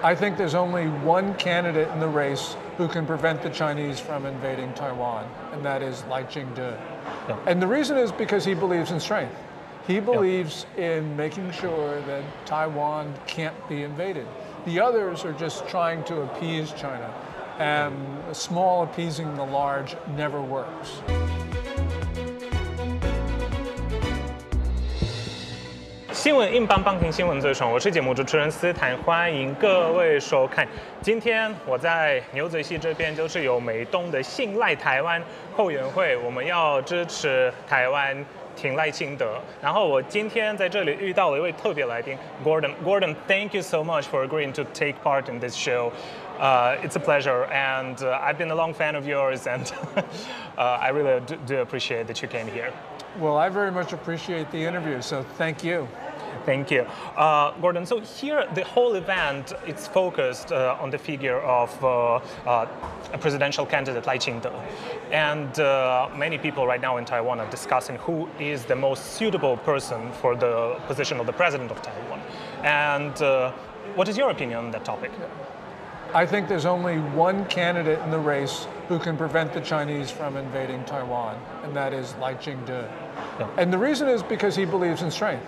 I think there's only one candidate in the race who can prevent the Chinese from invading Taiwan, and that is Ching. Yeah. And the reason is because he believes in strength. He believes in making sure that Taiwan can't be invaded. The others are just trying to appease China, and a small appeasing the large never works. 新闻硬邦邦，听新闻最爽。我是节目主持人斯坦，欢迎各位收看。今天我在牛仔溪这边，就是有美东的信赖台湾后援会，我们要支持台湾挺赖清德。然后我今天在这里遇到了一位特别来宾 Gordon, thank you so much for agreeing to take part in this show. It's a pleasure, and I've been a long fan of yours, and I really do appreciate that you came here. Well, I very much appreciate the interview, so thank you. Thank you. Gordon, so here the whole event, it's focused on the figure of a presidential candidate, Lai Ching-te. And many people right now in Taiwan are discussing who is the most suitable person for the position of the president of Taiwan. And what is your opinion on that topic? I think there's only one candidate in the race who can prevent the Chinese from invading Taiwan, and that is Ching-te. Yeah. And the reason is because he believes in strength.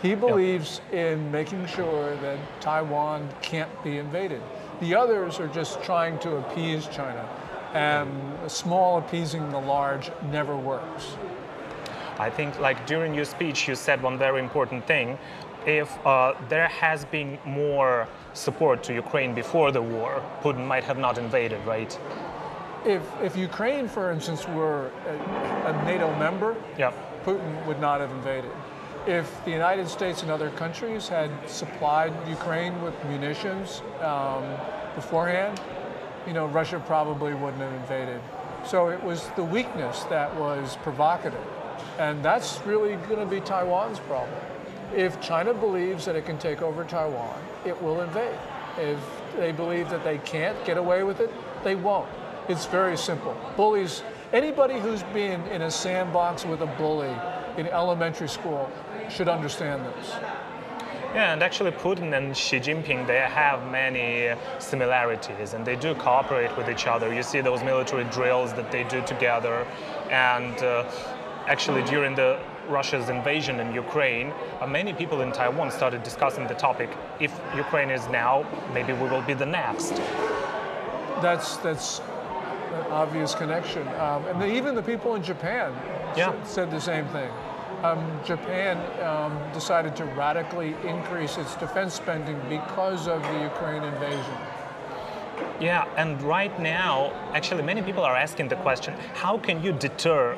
He believes in making sure that Taiwan can't be invaded. The others are just trying to appease China, and a small appeasing the large never works. I think, like, during your speech, you said one very important thing. If there has been more support to Ukraine before the war, Putin might have not invaded, right? If Ukraine, for instance, were a NATO member, Putin would not have invaded. If the United States and other countries had supplied Ukraine with munitions beforehand, Russia probably wouldn't have invaded. So it was the weakness that was provocative. And that's really going to be Taiwan's problem. If China believes that it can take over Taiwan, it will invade. If they believe that they can't get away with it, they won't. It's very simple. Bullies, anybody who's been in a sandbox with a bully in elementary school should understand this. Yeah, and actually Putin and Xi Jinping, they have many similarities, and they do cooperate with each other. You see those military drills that they do together, and actually during Russia's invasion in Ukraine, many people in Taiwan started discussing the topic. If Ukraine is now, maybe we will be the next. That's an obvious connection. And even the people in Japan said the same thing. Japan decided to radically increase its defense spending because of the Ukraine invasion. Yeah, and right now, actually many people are asking the question, how can you deter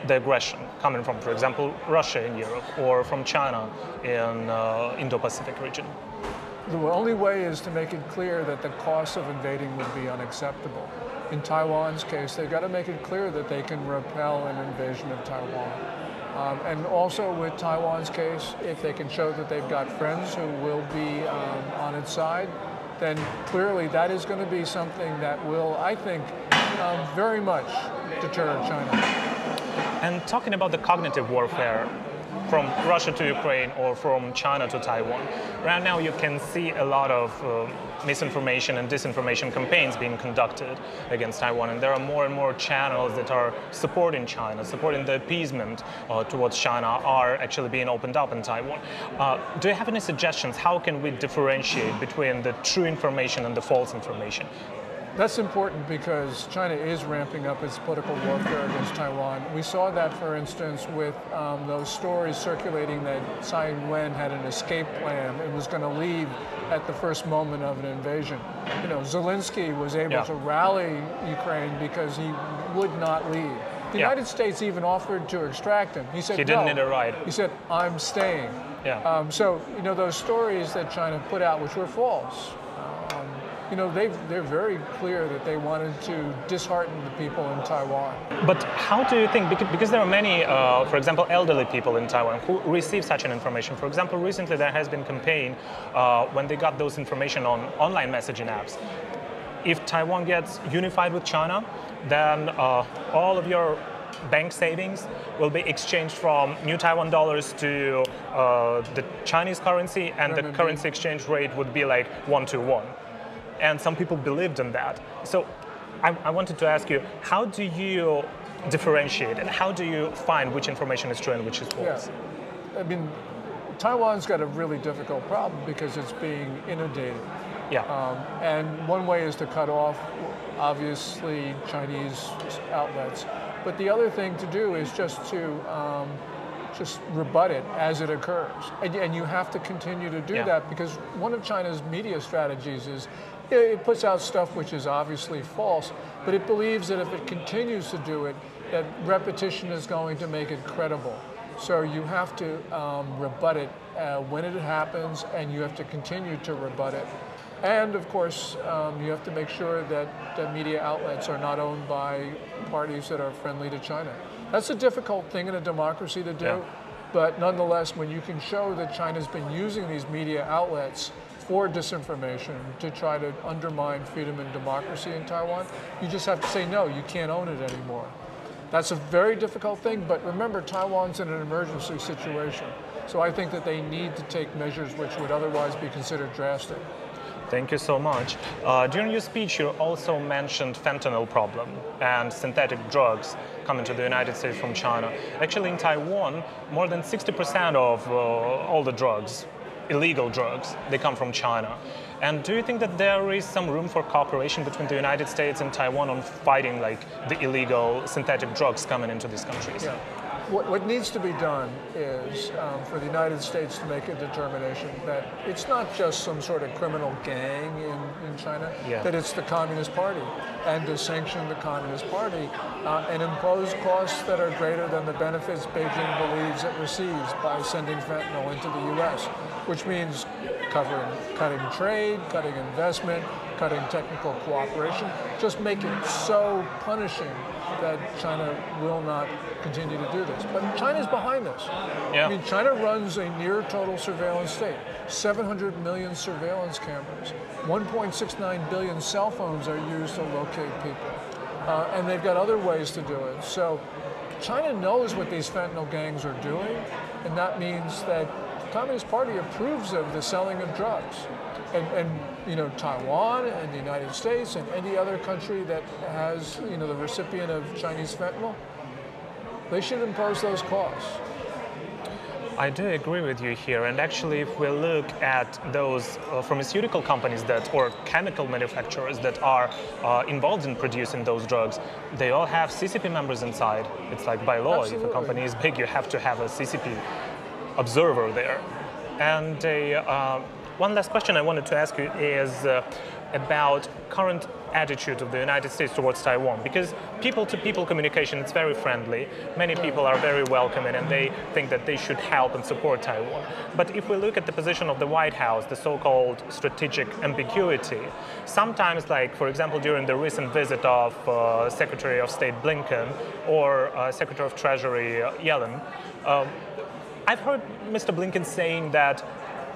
the aggression coming from, for example, Russia in Europe or from China in Indo-Pacific region? The only way is to make it clear that the cost of invading would be unacceptable. In Taiwan's case, they've got to make it clear that they can repel an invasion of Taiwan. And also with Taiwan's case, if they can show that they've got friends who will be on its side, then clearly that is going to be something that will, I think, very much deter China. And talking about the cognitive warfare from Russia to Ukraine or from China to Taiwan, right now you can see a lot of misinformation and disinformation campaigns being conducted against Taiwan, and there are more and more channels that are supporting China, supporting the appeasement towards China are actually being opened up in Taiwan. Do you have any suggestions? How can we differentiate between the true information and the false information? That's important because China is ramping up its political warfare against Taiwan. We saw that, for instance, with those stories circulating that Tsai Ing-wen had an escape plan and was going to leave at the first moment of an invasion. Zelensky was able to rally Ukraine because he would not leave. The United States even offered to extract him. He said, he didn't need a ride. He said, I'm staying. Yeah. So, those stories that China put out, which were false, they're very clear that they wanted to dishearten the people in Taiwan. But how do you think, because there are many, for example, elderly people in Taiwan who receive such an information. For example, recently there has been a campaign when they got those information on online messaging apps. If Taiwan gets unified with China, then all of your bank savings will be exchanged from new Taiwan dollars to the Chinese currency, and the currency exchange rate would be like 1-to-1. And some people believed in that. So I wanted to ask you, how do you differentiate and how do you find which information is true and which is false? Yeah. I mean, Taiwan's got a really difficult problem because it's being inundated. Yeah. And one way is to cut off, obviously, Chinese outlets. But the other thing to do is just to just rebut it as it occurs. And you have to continue to do that, because one of China's media strategies is it puts out stuff which is obviously false, but it believes that if it continues to do it, that repetition is going to make it credible. So you have to rebut it when it happens, and you have to continue to rebut it. And of course, you have to make sure that the media outlets are not owned by parties that are friendly to China. That's a difficult thing in a democracy to do, but nonetheless, when you can show that China's been using these media outlets for disinformation to try to undermine freedom and democracy in Taiwan, you just have to say, no, you can't own it anymore. That's a very difficult thing, but remember, Taiwan's in an emergency situation. So I think that they need to take measures which would otherwise be considered drastic. Thank you so much. During your speech, you also mentioned fentanyl problem and synthetic drugs coming to the United States from China. Actually, in Taiwan, more than 60% of all the drugs, illegal drugs, they come from China. And do you think that there is some room for cooperation between the United States and Taiwan on fighting like the illegal synthetic drugs coming into these countries? Yeah. What needs to be done is for the United States to make a determination that it's not just some sort of criminal gang in China, that it's the Communist Party, and to sanction the Communist Party and impose costs that are greater than the benefits Beijing believes it receives by sending fentanyl into the U.S., which means cutting trade, cutting investment, cutting technical cooperation, just make it so punishing that China will not continue to do this. But China's behind this. I mean, China runs a near total surveillance state. 700 million surveillance cameras. 1.69 billion cell phones are used to locate people. And they've got other ways to do it. So China knows what these fentanyl gangs are doing, and that means that the Communist Party approves of the selling of drugs. And you know, Taiwan and the United States and any other country that has, you know, the recipient of Chinese fentanyl, they should impose those costs. I do agree with you here, and actually if we look at those pharmaceutical companies that, or chemical manufacturers that are involved in producing those drugs, they all have CCP members inside. It's like by law, if a company is big, you have to have a CCP observer there. And one last question I wanted to ask you is about current attitude of the United States towards Taiwan, because people-to-people communication, it's very friendly. Many people are very welcoming and they think that they should help and support Taiwan. But if we look at the position of the White House, the so-called strategic ambiguity, sometimes, like for example during the recent visit of Secretary of State Blinken or Secretary of Treasury Yellen, I've heard Mr. Blinken saying that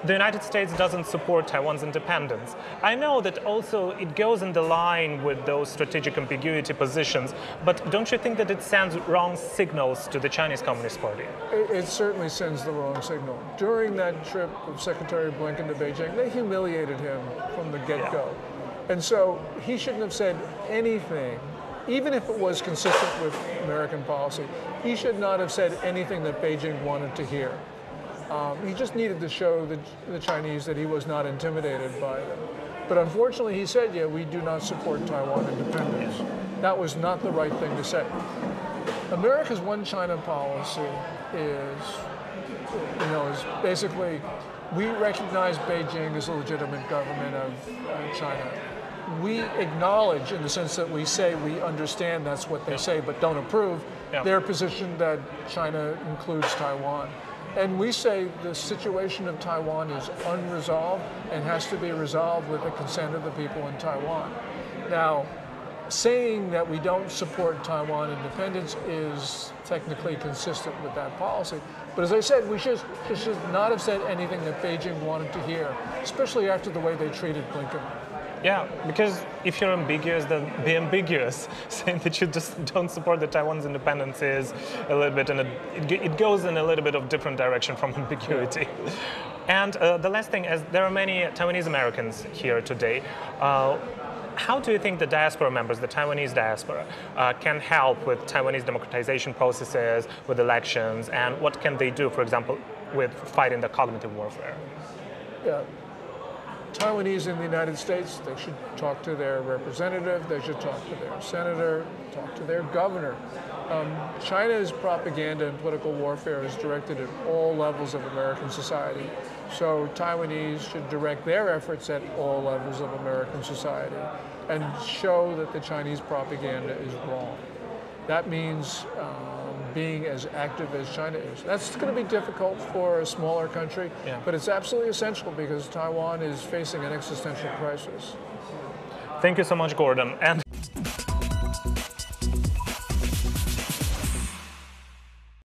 the United States doesn't support Taiwan's independence. I know that also it goes in the line with those strategic ambiguity positions, but don't you think that it sends wrong signals to the Chinese Communist Party? It certainly sends the wrong signal. During that trip of Secretary Blinken to Beijing, they humiliated him from the get-go. And so he shouldn't have said anything, even if it was consistent with American policy. He should not have said anything that Beijing wanted to hear. He just needed to show the Chinese that he was not intimidated by them. But unfortunately, he said, yeah, we do not support Taiwan independence. That was not the right thing to say. America's one China policy is basically, we recognize Beijing as a legitimate government of China. We acknowledge, in the sense that we say we understand that's what they say, but don't approve, their position that China includes Taiwan. And we say the situation of Taiwan is unresolved and has to be resolved with the consent of the people in Taiwan. Now, saying that we don't support Taiwan independence is technically consistent with that policy. But as I said, we should not have said anything that Beijing wanted to hear, especially after the way they treated Blinken. Yeah, because if you're ambiguous, then be ambiguous. Saying that you just don't support the Taiwan's independence is a little bit, it goes in a little bit of different direction from ambiguity. And the last thing is, there are many Taiwanese Americans here today. How do you think the diaspora members, the Taiwanese diaspora, can help with Taiwanese democratization processes, with elections, and what can they do, for example, with fighting the cognitive warfare? Yeah. Taiwanese in the United States, they should talk to their representative, they should talk to their senator, talk to their governor. China's propaganda and political warfare is directed at all levels of American society. So Taiwanese should direct their efforts at all levels of American society and show that the Chinese propaganda is wrong. That means being as active as China is. That's going to be difficult for a smaller country, but it's absolutely essential because Taiwan is facing an existential crisis. Thank you so much, Gordon. And